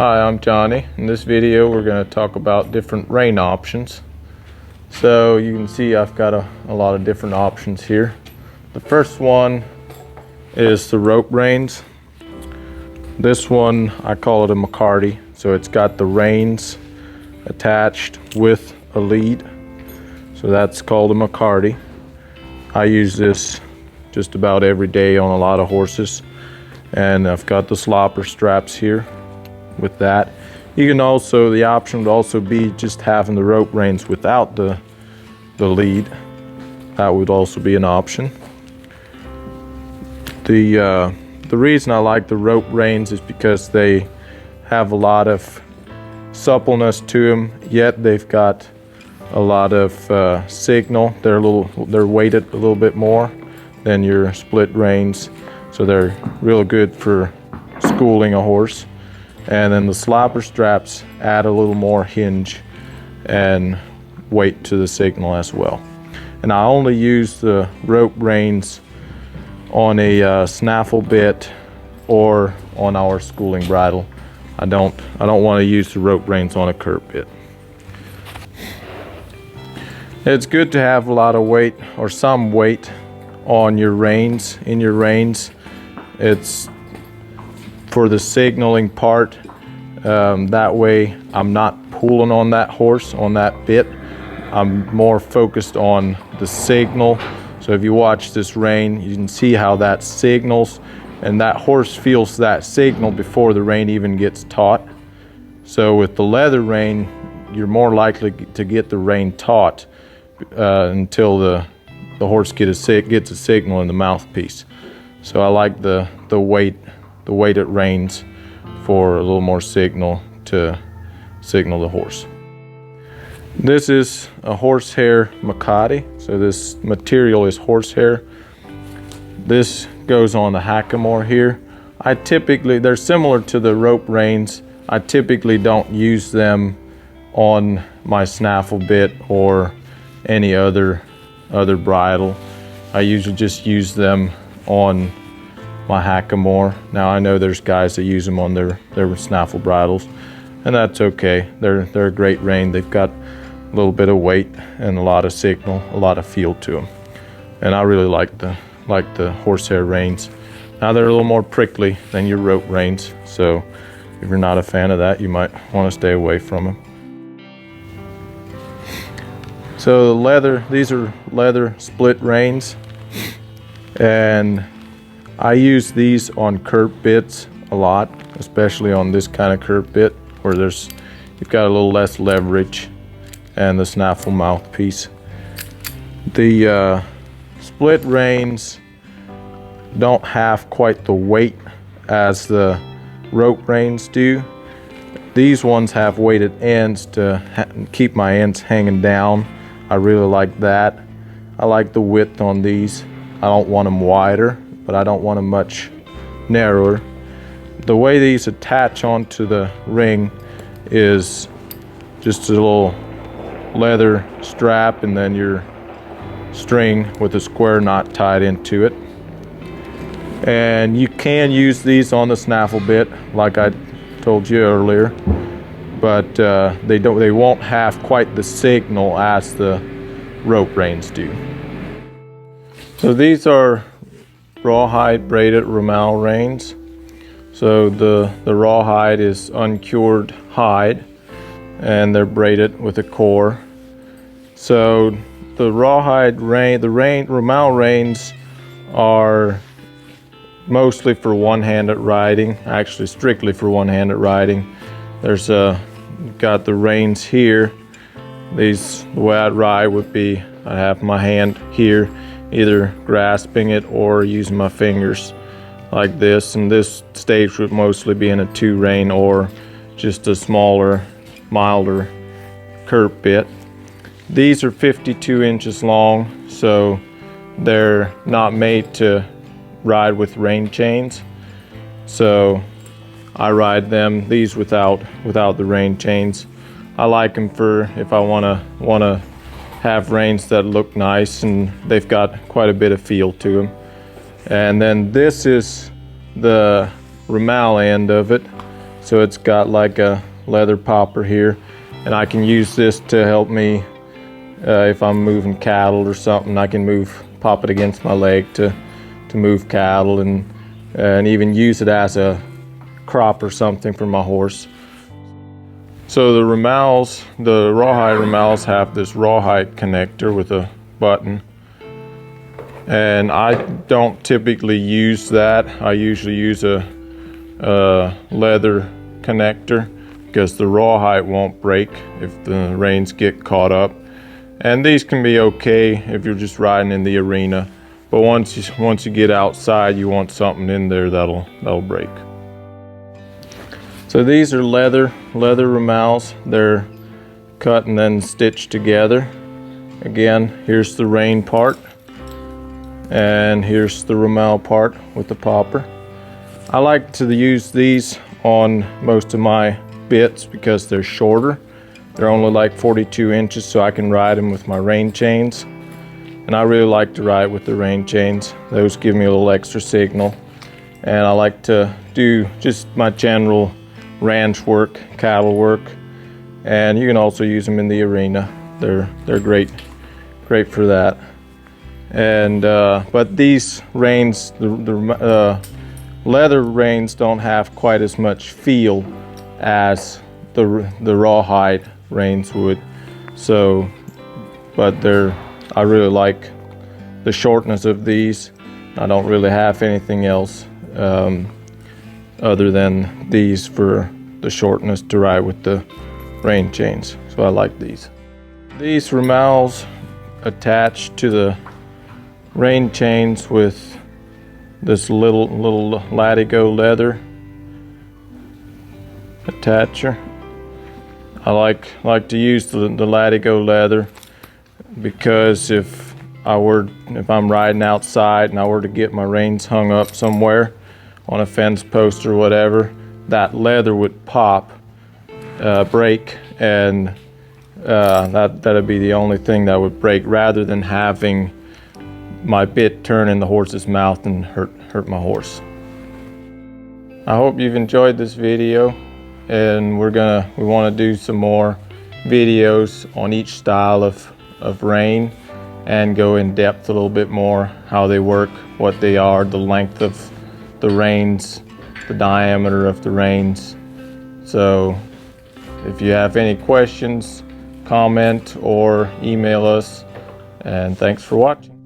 Hi, I'm Johnny. In this video we're going to talk about different rein options. So you can see I've got a lot of different options here. The first one is the rope reins. This one I call it a McCarty. So it's got the reins attached with a lead. So that's called a McCarty. I use this just about every day on a lot of horses. And I've got the slopper straps here with that. You can also, the option would also be just having the rope reins without the lead. That would also be an option. The reason I like the rope reins is because they have a lot of suppleness to them, yet they've got a lot of signal. They're weighted a little bit more than your split reins, so they're real good for schooling a horse. And then the slopper straps add a little more hinge and weight to the signal as well. And I only use the rope reins on a snaffle bit or on our schooling bridle. I don't want to use the rope reins on a curb bit. It's good to have a lot of weight or some weight on your reins, in your reins. It's for the signaling part. That way I'm not pulling on that horse, on that bit. I'm more focused on the signal. So if you watch this rein, you can see how that signals, and that horse feels that signal before the rein even gets taut. So with the leather rein, you're more likely to get the rein taut until the horse gets a signal in the mouthpiece. So I like the weighted reins for a little more signal to signal the horse. This is a horsehair McCarty. So this material is horsehair. This goes on the hackamore here. They're similar to the rope reins. I typically don't use them on my snaffle bit or any other bridle. I usually just use them on my hackamore. Now I know there's guys that use them on their snaffle bridles, and that's okay. They're a great rein. They've got a little bit of weight and a lot of signal, a lot of feel to them. And I really like the horsehair reins. Now they're a little more prickly than your rope reins, so if you're not a fan of that, you might want to stay away from them. So these are leather split reins, and I use these on curb bits a lot, especially on this kind of curb bit where you've got a little less leverage and the snaffle mouthpiece. The split reins don't have quite the weight as the rope reins do. These ones have weighted ends to keep my ends hanging down. I really like that. I like the width on these. I don't want them wider, but I don't want them much narrower. The way these attach onto the ring is just a little leather strap and then your string with a square knot tied into it. And you can use these on the snaffle bit like I told you earlier, but they won't have quite the signal as the rope reins do. So these are rawhide braided Reins reins. So the rawhide is uncured hide, and they're braided with a core. So the rawhide Reins reins are mostly for one-handed riding, actually strictly for one-handed riding. There's got the reins here. The way I'd ride would be I have my hand here, either grasping it or using my fingers like this, and this stage would mostly be in a 2-rein or just a smaller, milder curb bit. These are 52 inches long, so they're not made to ride with rein chains, so I ride these without the rein chains. I like them for if I want to have reins that look nice and they've got quite a bit of feel to them. And then this is the Reins end of it. So it's got like a leather popper here, and I can use this to help me if I'm moving cattle or something. I can pop it against my leg to move cattle, and even use it as a crop or something for my horse. So the Reins, the rawhide Reins, have this rawhide connector with a button, and I don't typically use that. I usually use a leather connector because the rawhide won't break if the reins get caught up. And these can be okay if you're just riding in the arena, but once you get outside, you want something in there that'll break. So these are leather Reins. They're cut and then stitched together. Again, here's the rein part, and here's the Reins part with the popper. I like to use these on most of my bits because they're shorter. They're only like 42 inches, so I can ride them with my rein chains. And I really like to ride with the rein chains. Those give me a little extra signal. And I like to do just my general ranch work, cattle work. And you can also use them in the arena. They're great for that. And but these reins, the leather reins don't have quite as much feel as the rawhide reins would. So, but I really like the shortness of these. I don't really have anything else other than these for the shortness to ride with the rein chains. So I like these. These Reins attach to the rein chains with this little latigo leather attacher. I like to use the latigo leather because if I'm riding outside and I were to get my reins hung up somewhere on a fence post or whatever, that leather would pop, break, and that'd be the only thing that would break, rather than having my bit turn in the horse's mouth and hurt my horse. I hope you've enjoyed this video, and we want to do some more videos on each style of rein and go in depth a little bit more, how they work, what they are, the length of the reins, the diameter of the reins. So if you have any questions, comment or email us, and thanks for watching.